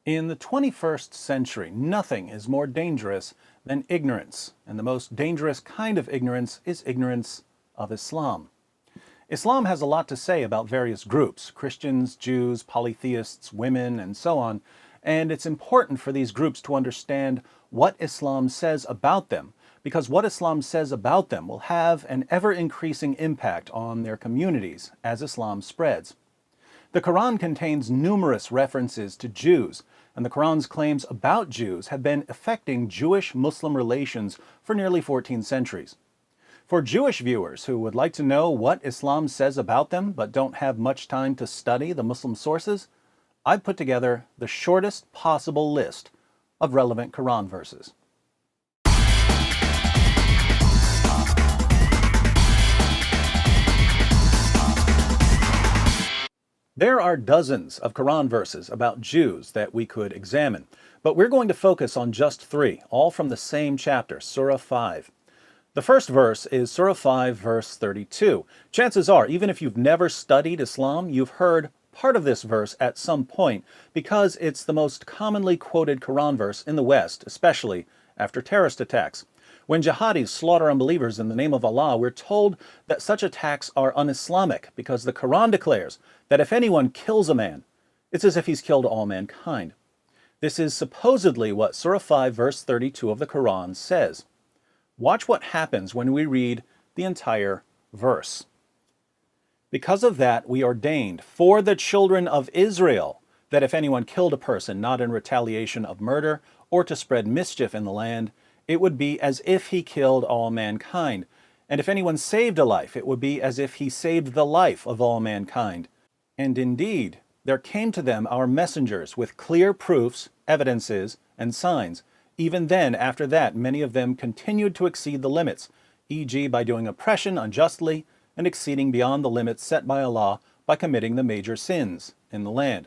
In the 21st century, nothing is more dangerous than ignorance, and the most dangerous kind of ignorance is ignorance of Islam. Islam has a lot to say about various groups, Christians, Jews, polytheists, women, and so on, and it's important for these groups to understand what Islam says about them, because what Islam says about them will have an ever-increasing impact on their communities as Islam spreads. The Quran contains numerous references to Jews, and the Quran's claims about Jews have been affecting Jewish-Muslim relations for nearly 14 centuries. For Jewish viewers who would like to know what Islam says about them but don't have much time to study the Muslim sources, I've put together the shortest possible list of relevant Quran verses. There are dozens of Quran verses about Jews that we could examine, but we're going to focus on just three, all from the same chapter, Surah 5. The first verse is Surah 5, verse 32. Chances are, even if you've never studied Islam, you've heard part of this verse at some point because it's the most commonly quoted Quran verse in the West, especially after terrorist attacks. When jihadis slaughter unbelievers in the name of Allah, we're told that such attacks are un-Islamic because the Quran declares that if anyone kills a man, it's as if he's killed all mankind. This is supposedly what Surah 5, verse 32 of the Quran says. Watch what happens when we read the entire verse. Because of that, we ordained for the children of Israel that if anyone killed a person not in retaliation of murder or to spread mischief in the land, it would be as if he killed all mankind. And if anyone saved a life, it would be as if he saved the life of all mankind. And indeed, there came to them our messengers with clear proofs, evidences, and signs. Even then, after that, many of them continued to exceed the limits, e.g. by doing oppression unjustly and exceeding beyond the limits set by Allah by committing the major sins in the land.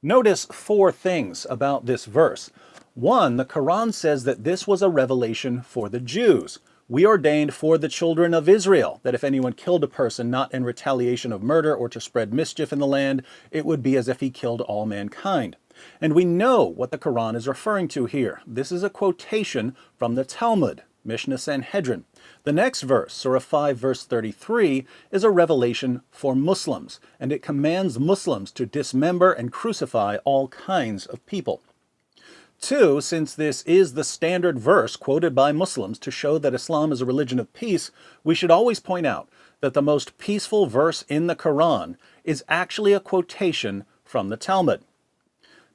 Notice four things about this verse. One, the Quran says that this was a revelation for the Jews. We ordained for the children of Israel that if anyone killed a person not in retaliation of murder or to spread mischief in the land, it would be as if he killed all mankind. And we know what the Quran is referring to here. This is a quotation from the Talmud, Mishnah Sanhedrin. The next verse, Surah 5, verse 33, is a revelation for Muslims, and it commands Muslims to dismember and crucify all kinds of people. Two, since this is the standard verse quoted by Muslims to show that Islam is a religion of peace, we should always point out that the most peaceful verse in the Quran is actually a quotation from the Talmud.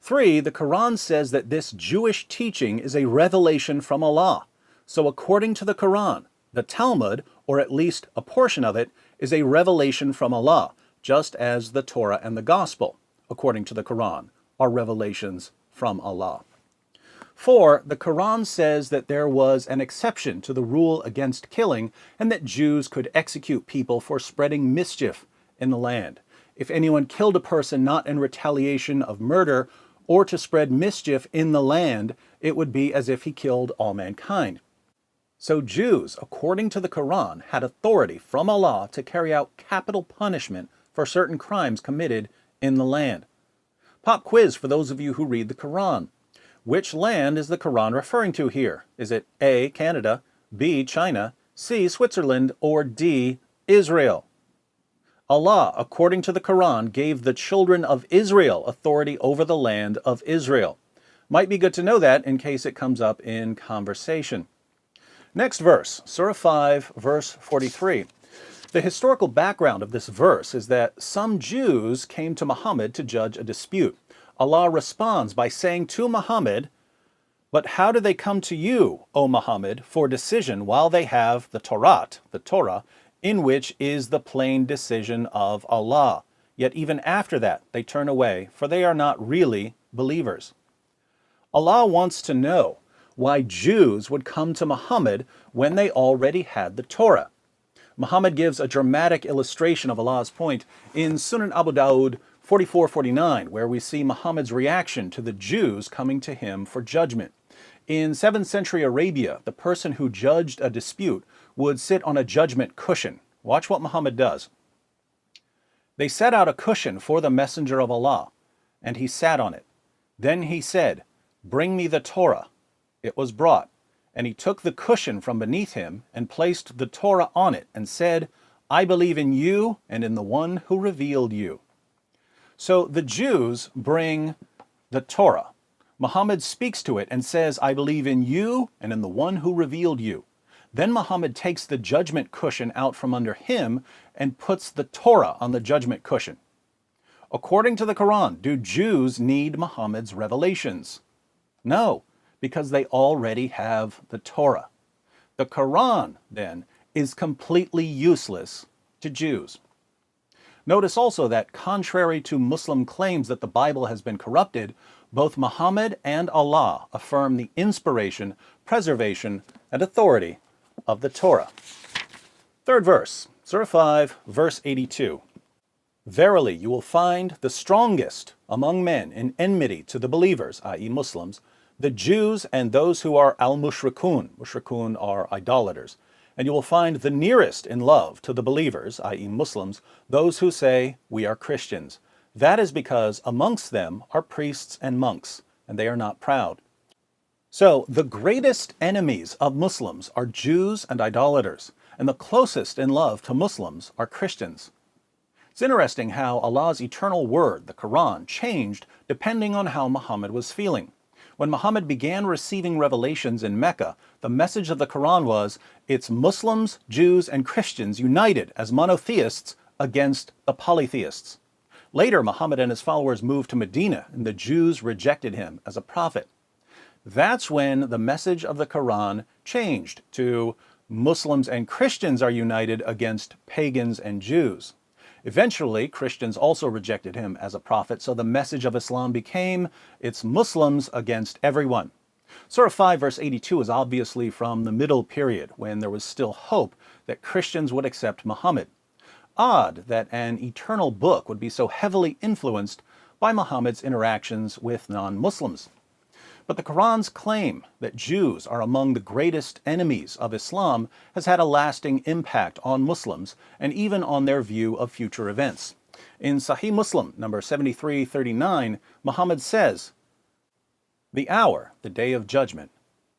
Three, the Quran says that this Jewish teaching is a revelation from Allah. So according to the Quran, the Talmud, or at least a portion of it, is a revelation from Allah, just as the Torah and the Gospel, according to the Quran, are revelations from Allah. Four, the Quran says that there was an exception to the rule against killing and that Jews could execute people for spreading mischief in the land. If anyone killed a person not in retaliation of murder or to spread mischief in the land, it would be as if he killed all mankind. So Jews, according to the Quran, had authority from Allah to carry out capital punishment for certain crimes committed in the land. Pop quiz for those of you who read the Quran. Which land is the Quran referring to here? Is it A, Canada, B, China, C, Switzerland, or D, Israel? Allah, according to the Quran, gave the children of Israel authority over the land of Israel. Might be good to know that in case it comes up in conversation. Next verse, Surah 5, verse 43. The historical background of this verse is that some Jews came to Muhammad to judge a dispute. Allah responds by saying to Muhammad, "But how do they come to you, O Muhammad, for decision while they have the Torah, in which is the plain decision of Allah? Yet even after that they turn away, for they are not really believers." Allah wants to know why Jews would come to Muhammad when they already had the Torah. Muhammad gives a dramatic illustration of Allah's point in Sunan Abu Dawud 44:49, where we see Muhammad's reaction to the Jews coming to him for judgment. In 7th century Arabia, the person who judged a dispute would sit on a judgment cushion. Watch what Muhammad does. They set out a cushion for the messenger of Allah, and he sat on it. Then he said, "Bring me the Torah." It was brought, and he took the cushion from beneath him and placed the Torah on it and said, "I believe in you and in the one who revealed you." So the Jews bring the Torah. Muhammad speaks to it and says, "I believe in you and in the one who revealed you." Then Muhammad takes the judgment cushion out from under him and puts the Torah on the judgment cushion. According to the Quran, do Jews need Muhammad's revelations? No, because they already have the Torah. The Quran, then, is completely useless to Jews. Notice also that contrary to Muslim claims that the Bible has been corrupted, both Muhammad and Allah affirm the inspiration, preservation, and authority of the Torah. Third verse, Surah 5, verse 82. Verily, you will find the strongest among men in enmity to the believers, i.e. Muslims, the Jews and those who are al-mushrikun. Mushrikun are idolaters. And you will find the nearest in love to the believers, i.e. Muslims, those who say, "We are Christians." That is because amongst them are priests and monks, and they are not proud. So the greatest enemies of Muslims are Jews and idolaters, and the closest in love to Muslims are Christians. It's interesting how Allah's eternal word, the Quran, changed depending on how Muhammad was feeling. When Muhammad began receiving revelations in Mecca, the message of the Quran was, it's Muslims, Jews, and Christians united as monotheists against the polytheists. Later, Muhammad and his followers moved to Medina, and the Jews rejected him as a prophet. That's when the message of the Quran changed to Muslims and Christians are united against pagans and Jews. Eventually, Christians also rejected him as a prophet, so the message of Islam became, it's Muslims against everyone. Surah 5, verse 82 is obviously from the middle period, when there was still hope that Christians would accept Muhammad. Odd that an eternal book would be so heavily influenced by Muhammad's interactions with non-Muslims. But the Quran's claim that Jews are among the greatest enemies of Islam has had a lasting impact on Muslims and even on their view of future events. In Sahih Muslim, number 7339, Muhammad says, "The hour, the day of judgment,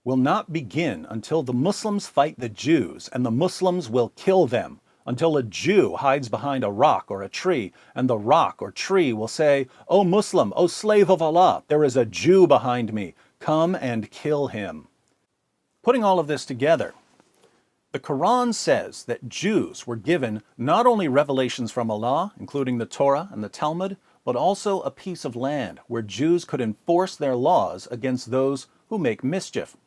will not begin until the Muslims fight the Jews, and the Muslims will kill them, until a Jew hides behind a rock or a tree, and the rock or tree will say, 'O Muslim, O slave of Allah, there is a Jew behind me. Come and kill him.'" Putting all of this together, the Quran says that Jews were given not only revelations from Allah, including the Torah and the Talmud, but also a piece of land where Jews could enforce their laws against those who make mischief.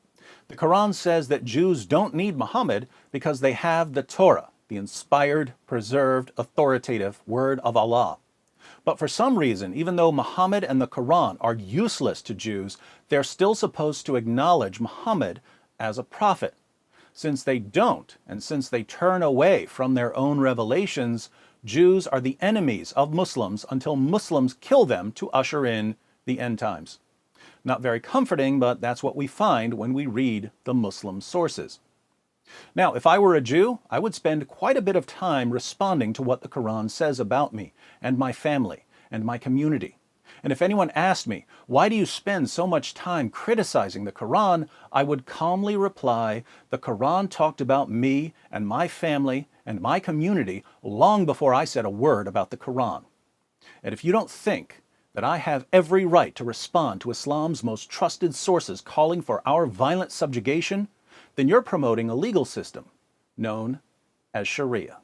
The Quran says that Jews don't need Muhammad because they have the Torah, the inspired, preserved, authoritative word of Allah. But for some reason, even though Muhammad and the Quran are useless to Jews, they're still supposed to acknowledge Muhammad as a prophet. Since they don't, and since they turn away from their own revelations, Jews are the enemies of Muslims until Muslims kill them to usher in the end times. Not very comforting, but that's what we find when we read the Muslim sources. Now, if I were a Jew, I would spend quite a bit of time responding to what the Quran says about me and my family and my community. And if anyone asked me, "Why do you spend so much time criticizing the Quran?" I would calmly reply, the Quran talked about me and my family and my community long before I said a word about the Quran. And if you don't think that I have every right to respond to Islam's most trusted sources calling for our violent subjugation, then you're promoting a legal system known as Sharia.